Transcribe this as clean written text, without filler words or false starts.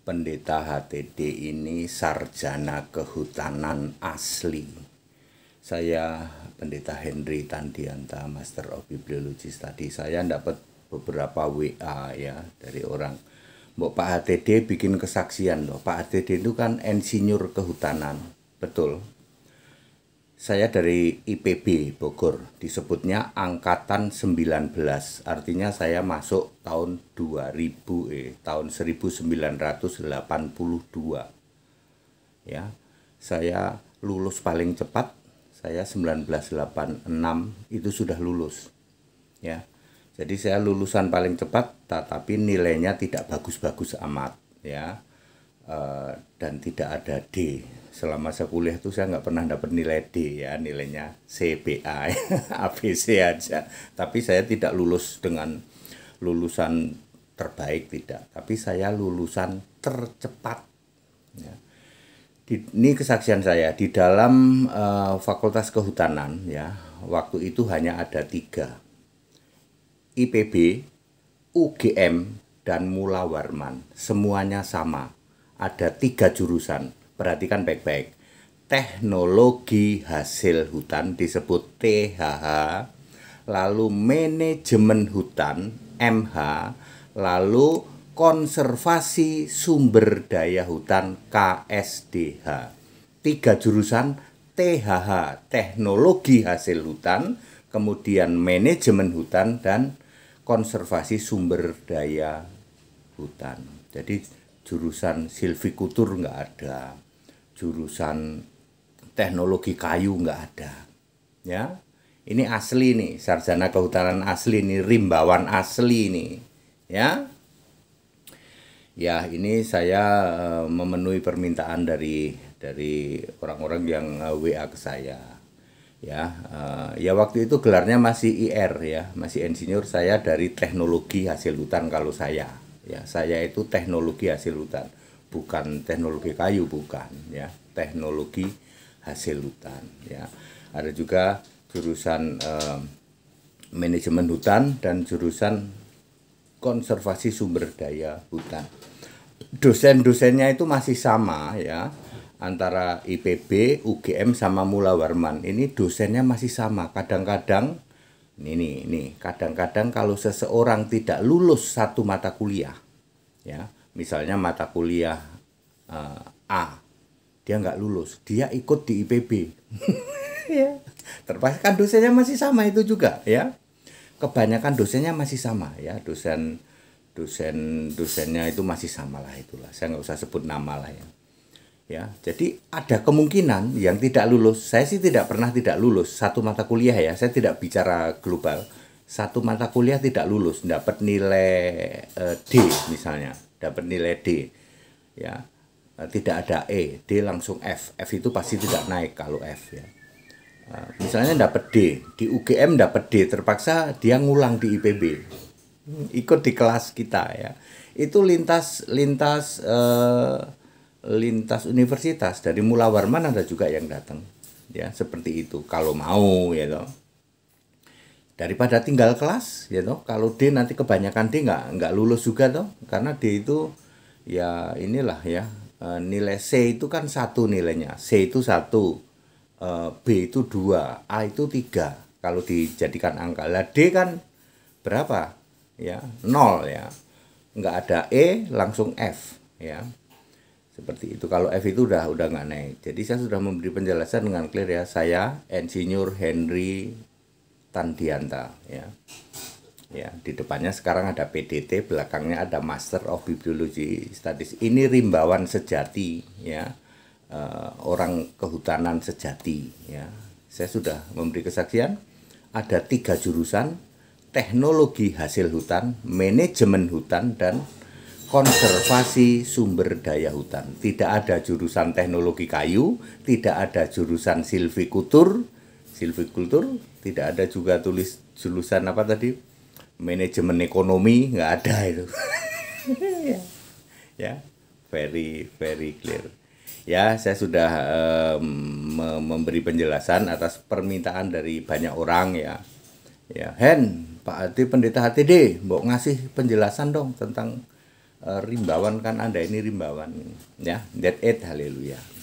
Pendeta HTD ini sarjana kehutanan asli. Saya Pendeta Henry Tandianta, Master of Bibliology Study. Saya dapat beberapa WA ya dari orang. Mbok Pak HTD bikin kesaksian loh. Pak HTD itu kan insinyur kehutanan. Betul. Saya dari IPB Bogor, disebutnya angkatan 19, artinya saya masuk tahun 1982. Ya, saya lulus paling cepat, saya 1986 itu sudah lulus. Ya. Jadi saya lulusan paling cepat, tetapi nilainya tidak bagus-bagus amat, ya. Dan tidak ada D. Selama saya kuliah itu saya nggak pernah dapat nilai D ya, nilainya CBA, ABC aja. Tapi saya tidak lulus dengan lulusan terbaik, tidak. Tapi saya lulusan tercepat. Ya. Ini kesaksian saya di dalam Fakultas Kehutanan ya. Waktu itu hanya ada 3, IPB, UGM, dan Mula Warman. Semuanya sama. Ada 3 jurusan. Perhatikan baik-baik. Teknologi hasil hutan disebut THH, lalu manajemen hutan MH, lalu konservasi sumber daya hutan KSDH. 3 jurusan THH, teknologi hasil hutan, kemudian manajemen hutan dan konservasi sumber daya hutan. Jadi jurusan silvikultur nggak ada, jurusan teknologi kayu nggak ada, ya. Ini asli nih, sarjana kehutanan asli nih, rimbawan asli nih, ya. Ya, ini saya memenuhi permintaan dari orang-orang yang WA ke saya, ya. Ya waktu itu gelarnya masih IR ya, masih insinyur. Saya dari teknologi hasil hutan kalau saya. Ya, saya itu teknologi hasil hutan, bukan teknologi kayu, bukan ya, teknologi hasil hutan ya. Ada juga jurusan manajemen hutan dan jurusan konservasi sumber daya hutan. Dosen-dosennya itu masih sama ya, antara IPB, UGM sama Mula Warman. Ini dosennya masih sama. Kadang-kadang kadang-kadang kalau seseorang tidak lulus satu mata kuliah, ya, misalnya mata kuliah A, dia nggak lulus, dia ikut di IPB, ya, terpaksa kan dosennya masih sama itu juga, ya, kebanyakan dosennya masih sama, ya, dosennya itu masih sama lah itulah, saya nggak usah sebut nama lah ya. Ya, jadi ada kemungkinan yang tidak lulus. Saya sih tidak pernah tidak lulus satu mata kuliah ya. Saya tidak bicara global. Satu mata kuliah tidak lulus, dapat nilai D misalnya, dapat nilai D. Ya, tidak ada E, D langsung F. F itu pasti tidak naik kalau F ya. Misalnya dapat D, di UGM dapat D, terpaksa dia ngulang di IPB. Ikut di kelas kita ya. Itu lintas universitas. Dari Mula Warman ada juga yang datang ya, seperti itu kalau mau ya toh, daripada tinggal kelas ya toh. Kalau D nanti kebanyakan D nggak lulus juga toh, karena D itu ya inilah ya, nilai C itu kan 1 nilainya, C itu 1, B itu 2, A itu 3 kalau dijadikan angka. Lah D kan berapa ya, 0 ya, nggak ada E langsung F ya. Seperti itu. Kalau F itu udah nggak naik. Jadi saya sudah memberi penjelasan dengan clear ya. Saya Insinyur Henry Tandianta ya. Ya, di depannya sekarang ada PDT, belakangnya ada Master of Bibliology Studies. Ini rimbawan sejati ya. Orang kehutanan sejati ya. Saya sudah memberi kesaksian. Ada 3 jurusan: teknologi hasil hutan, manajemen hutan, dan konservasi sumber daya hutan. Tidak ada jurusan teknologi kayu, tidak ada jurusan silvikultur, tidak ada juga jurusan apa tadi, manajemen ekonomi, nggak ada itu. Ya, very clear. Ya, saya sudah memberi penjelasan atas permintaan dari banyak orang ya. Ya, Hen, Pak Adi Pendeta HTD, mbok ngasih penjelasan dong tentang Rimbawan kan Anda ini rimbawan ya. That it, haleluya.